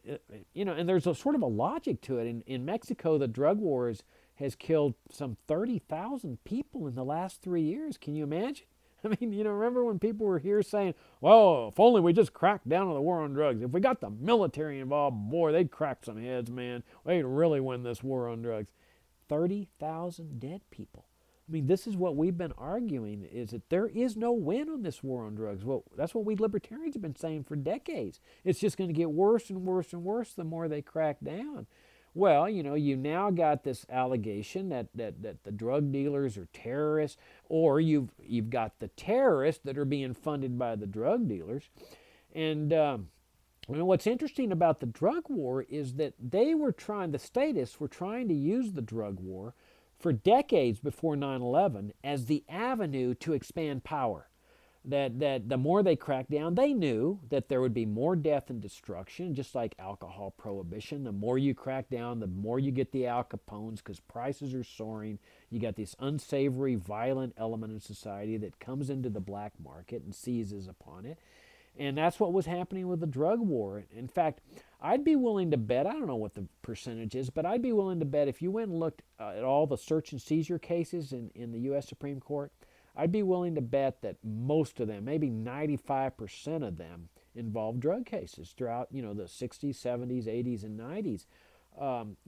you know, and there's a sort of a logic to it. In Mexico, the drug wars has killed some 30,000 people in the last 3 years. Can you imagine? I mean, you know, remember when people were here saying, well, if only we just cracked down on the war on drugs. If we got the military involved, boy, they'd crack some heads, man. They'd really win this war on drugs. 30,000 dead people. I mean, this is what we've been arguing, is that there is no win on this war on drugs. Well, that's what we libertarians have been saying for decades. It's just going to get worse and worse and worse the more they crack down. Well, you know, you now got this allegation that the drug dealers are terrorists, or you've got the terrorists that are being funded by the drug dealers. And you know, what's interesting about the drug war is that the statists were trying to use the drug war for decades before 9/11 as the avenue to expand power. That the more they cracked down, they knew that there would be more death and destruction, just like alcohol prohibition. The more you crack down, the more you get the Al Capones because prices are soaring. You got this unsavory, violent element in society that comes into the black market and seizes upon it. And that's what was happening with the drug war. In fact, I'd be willing to bet, I don't know what the percentage is, but I'd be willing to bet if you went and looked at all the search and seizure cases in the U.S. Supreme Court, I'd be willing to bet that most of them, maybe 95% of them, involve drug cases throughout, you know, the 60s, 70s, 80s, and 90s.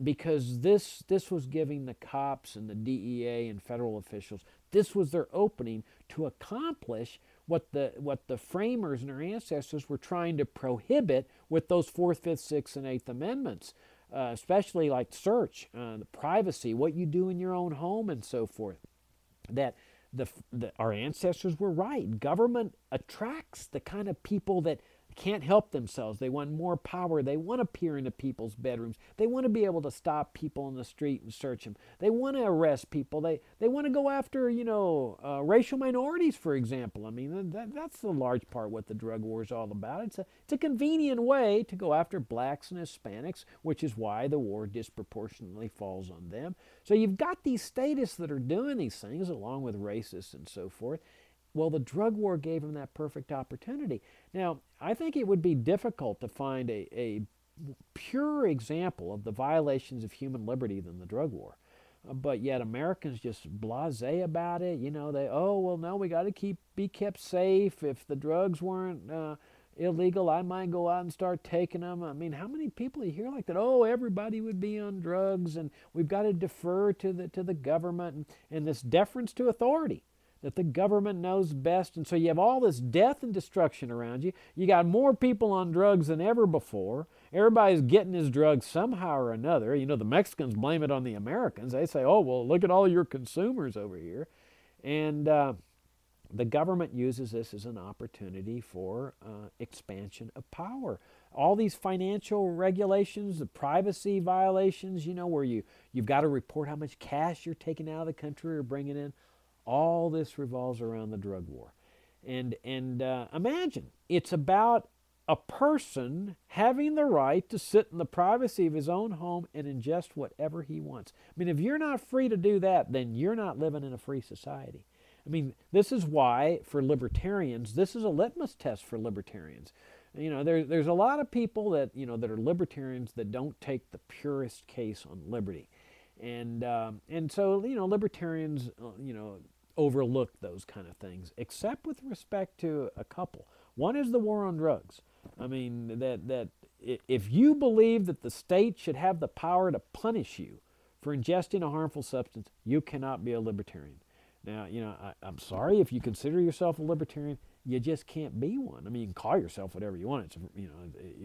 Because this was giving the cops and the DEA and federal officials, this was their opening to accomplish what the framers and their ancestors were trying to prohibit with those 4th, 5th, 6th, and 8th Amendments, especially like search, the privacy, what you do in your own home and so forth. That our ancestors were right. Government attracts the kind of people that can't help themselves. They want more power. They want to peer into people's bedrooms. They want to be able to stop people in the street and search them. They want to arrest people. They want to go after, racial minorities, for example. I mean, that's the large part what the drug war is all about. It's a convenient way to go after blacks and Hispanics, which is why the war disproportionately falls on them. So you've got these statists that are doing these things along with racists and so forth. Well, the drug war gave them that perfect opportunity. Now, I think it would be difficult to find a pure example of the violations of human liberty than the drug war. But yet Americans just blasé about it. We got to be kept safe. If the drugs weren't illegal, I might go out and start taking them. I mean, how many people you hear like that? Oh, everybody would be on drugs, and we've got to defer to the government, and this deference to authority, that the government knows best. And so you have all this death and destruction around you. You got more people on drugs than ever before. Everybody's getting his drugs somehow or another. The Mexicans blame it on the Americans. They say, oh, well, look at all your consumers over here. And the government uses this as an opportunity for expansion of power. All these financial regulations, the privacy violations, where you've got to report how much cash you're taking out of the country or bringing in. All this revolves around the drug war. And imagine, it's about a person having the right to sit in the privacy of his own home and ingest whatever he wants. I mean, if you're not free to do that, then you're not living in a free society. I mean, this is why, for libertarians, this is a litmus test for libertarians. There's a lot of people that, that are libertarians that don't take the purest case on liberty. And so, libertarians, overlook those kind of things, except with respect to a couple. One is the war on drugs. I mean, that if you believe that the state should have the power to punish you for ingesting a harmful substance, you cannot be a libertarian. Now, I'm sorry, if you consider yourself a libertarian, you just can't be one. I mean, you can call yourself whatever you want.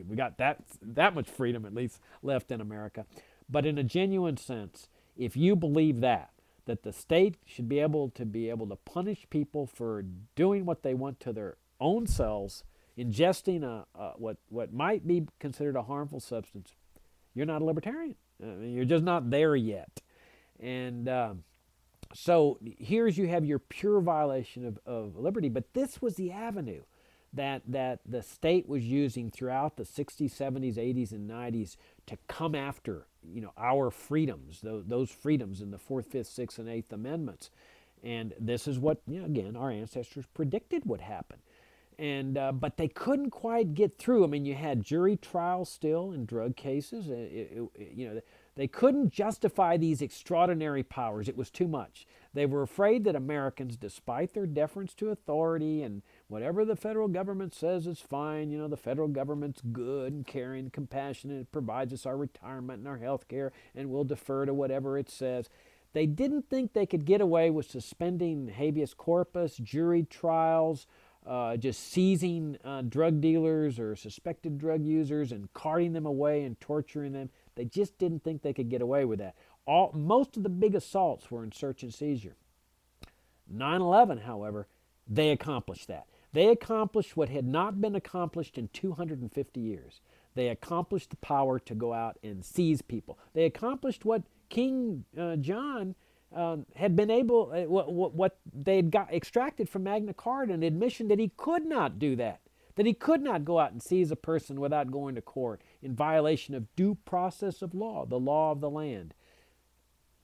We got that much freedom at least left in America. But in a genuine sense, if you believe that the state should be able to punish people for doing what they want to their own selves, ingesting what might be considered a harmful substance, you're not a libertarian. I mean, you're just not there yet. And so here's you have your pure violation of liberty. But this was the avenue that the state was using throughout the 60s, 70s, 80s, and 90s to come after, our freedoms, those freedoms in the 4th, 5th, 6th, and 8th Amendments. And this is what, again, our ancestors predicted would happen. And but they couldn't quite get through. I mean, you had jury trials still in drug cases. They couldn't justify these extraordinary powers. It was too much. They were afraid that Americans, despite their deference to authority and whatever the federal government says is fine, the federal government's good and caring, compassionate, it provides us our retirement and our health care, and we'll defer to whatever it says. They didn't think they could get away with suspending habeas corpus, jury trials, just seizing drug dealers or suspected drug users and carting them away and torturing them. They just didn't think they could get away with that. Most of the big assaults were in search and seizure. 9/11, however, they accomplished that. They accomplished what had not been accomplished in 250 years. They accomplished the power to go out and seize people. They accomplished what King John had been able, what they had got extracted from Magna Carta, an admission that he could not do that he could not go out and seize a person without going to court in violation of due process of law, the law of the land.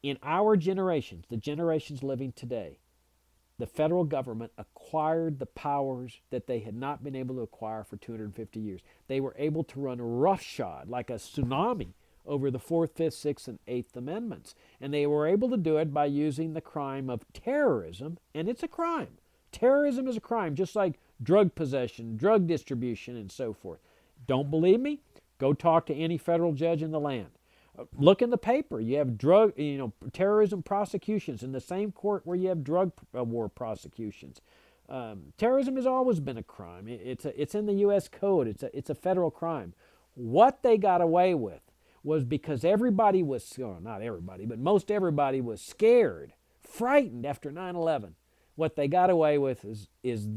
In our generations, the generations living today, the federal government acquired the powers that they had not been able to acquire for 250 years. They were able to run roughshod like a tsunami over the 4th, 5th, 6th, and 8th Amendments. And they were able to do it by using the crime of terrorism, and it's a crime. Terrorism is a crime, just like drug possession, drug distribution, and so forth. Don't believe me? Go talk to any federal judge in the land. Look in the paper. You have terrorism prosecutions in the same court where you have drug war prosecutions. Terrorism has always been a crime. It's in the U.S. Code. It's a federal crime. What they got away with was because everybody was, not everybody, but most everybody was scared, frightened after 9/11. What they got away with is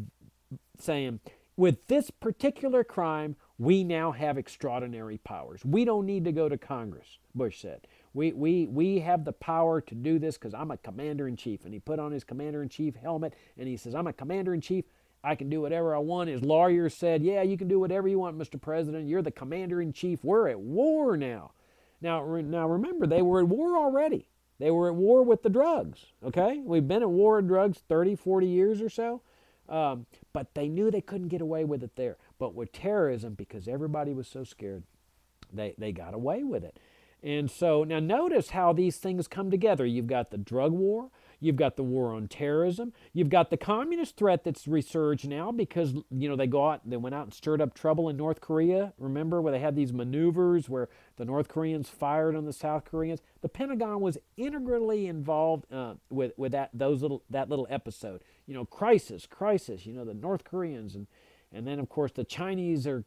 saying, with this particular crime, we now have extraordinary powers. We don't need to go to Congress, Bush said. We have the power to do this because I'm a commander-in-chief. And he put on his commander-in-chief helmet, and he says, I'm a commander-in-chief. I can do whatever I want. His lawyers said, yeah, you can do whatever you want, Mr. President. You're the commander-in-chief. We're at war now. Now remember, they were at war already. They were at war with the drugs, okay? We've been at war with drugs 30, 40 years or so. But they knew they couldn't get away with it there. But with terrorism, because everybody was so scared, they got away with it. And so now notice how these things come together. You've got the drug war. You've got the war on terrorism. You've got the communist threat that's resurged now because, you know, they went out and stirred up trouble in North Korea. Remember where they had these maneuvers where the North Koreans fired on the South Koreans? The Pentagon was integrally involved with that little episode. You know, crisis. You know, the North Koreans and then of course the Chinese are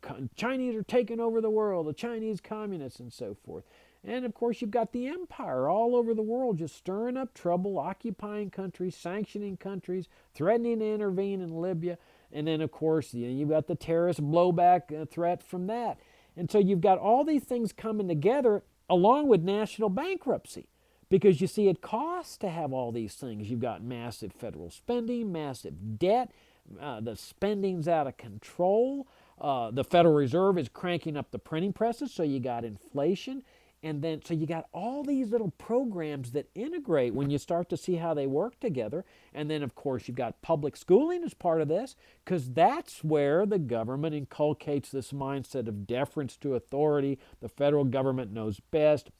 taking over the world. The Chinese communists and so forth. And of course, you've got the empire all over the world just stirring up trouble, occupying countries, sanctioning countries, threatening to intervene in Libya. And then, of course, you've got the terrorist blowback threat from that. And so you've got all these things coming together along with national bankruptcy. Because you see, it costs to have all these things. You've got massive federal spending, massive debt. The spending's out of control. The Federal Reserve is cranking up the printing presses, so you got inflation. And then, so you got all these little programs that integrate when you start to see how they work together. And then, of course, you've got public schooling as part of this, because that's where the government inculcates this mindset of deference to authority. The federal government knows best.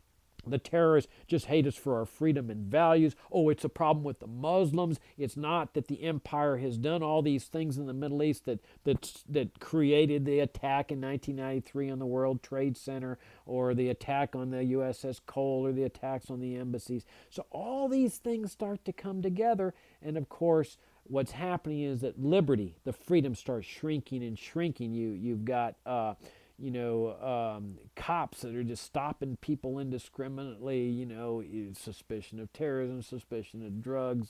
The terrorists just hate us for our freedom and values. Oh, it's a problem with the Muslims. It's not that the empire has done all these things in the Middle East that created the attack in 1993 on the World Trade Center, or the attack on the USS Cole, or the attacks on the embassies. So all these things start to come together, and of course, what's happening is that liberty, the freedom, starts shrinking and shrinking. You've got cops that are just stopping people indiscriminately, suspicion of terrorism, suspicion of drugs.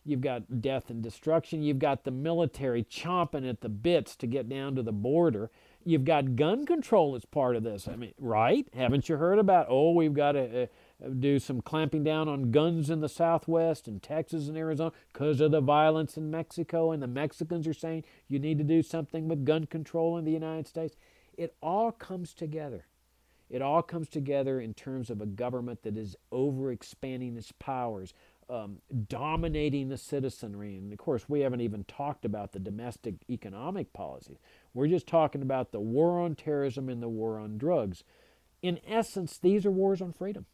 You've got death and destruction. You've got the military chomping at the bits to get down to the border. You've got gun control as part of this. I mean, right? Haven't you heard about, we've got to do some clamping down on guns in the Southwest and Texas and Arizona because of the violence in Mexico, and the Mexicans are saying you need to do something with gun control in the United States. It all comes together. It all comes together in terms of a government that is overexpanding its powers, dominating the citizenry. And of course, we haven't even talked about the domestic economic policies. We're just talking about the war on terrorism and the war on drugs. In essence, these are wars on freedom.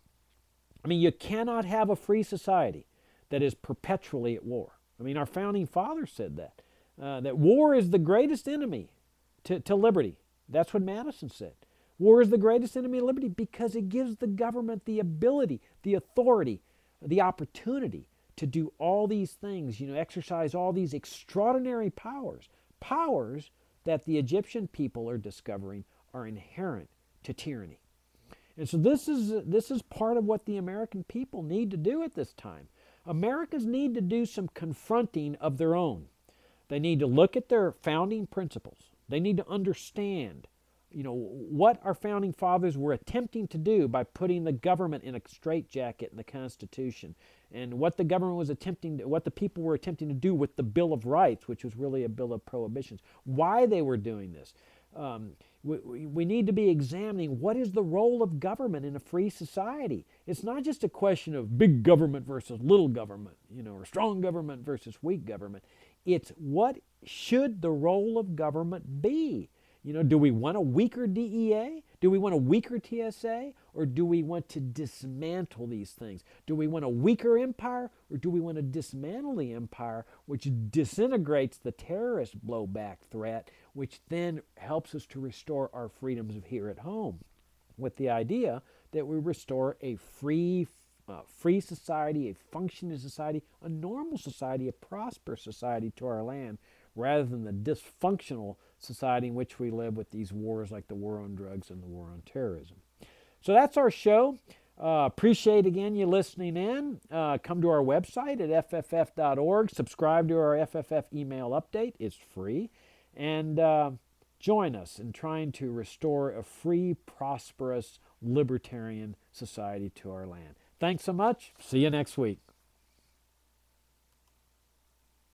I mean, you cannot have a free society that is perpetually at war. I mean, our founding fathers said that war is the greatest enemy to liberty. That's what Madison said. War is the greatest enemy of liberty because it gives the government the ability, the authority, the opportunity to do all these things, exercise all these extraordinary powers that the Egyptian people are discovering are inherent to tyranny. And so this is part of what the American people need to do at this time. Americans need to do some confronting of their own. They need to look at their founding principles. They need to understand, what our founding fathers were attempting to do by putting the government in a straitjacket in the Constitution, and what the government was what the people were attempting to do with the Bill of Rights, which was really a bill of prohibitions, why they were doing this. We need to be examining what is the role of government in a free society. It's not just a question of big government versus little government, or strong government versus weak government. It's what should the role of government be? Do we want a weaker DEA? Do we want a weaker TSA? Or do we want to dismantle these things? Do we want a weaker empire? Or do we want to dismantle the empire, which disintegrates the terrorist blowback threat, which then helps us to restore our freedoms of here at home, with the idea that we restore a free society, a functioning society, a normal society, a prosperous society to our land, rather than the dysfunctional society in which we live with these wars like the war on drugs and the war on terrorism. So that's our show. Appreciate again you listening in. Come to our website at fff.org. Subscribe to our FFF email update. It's free. and join us in trying to restore a free, prosperous, libertarian society to our land. Thanks so much. See you next week.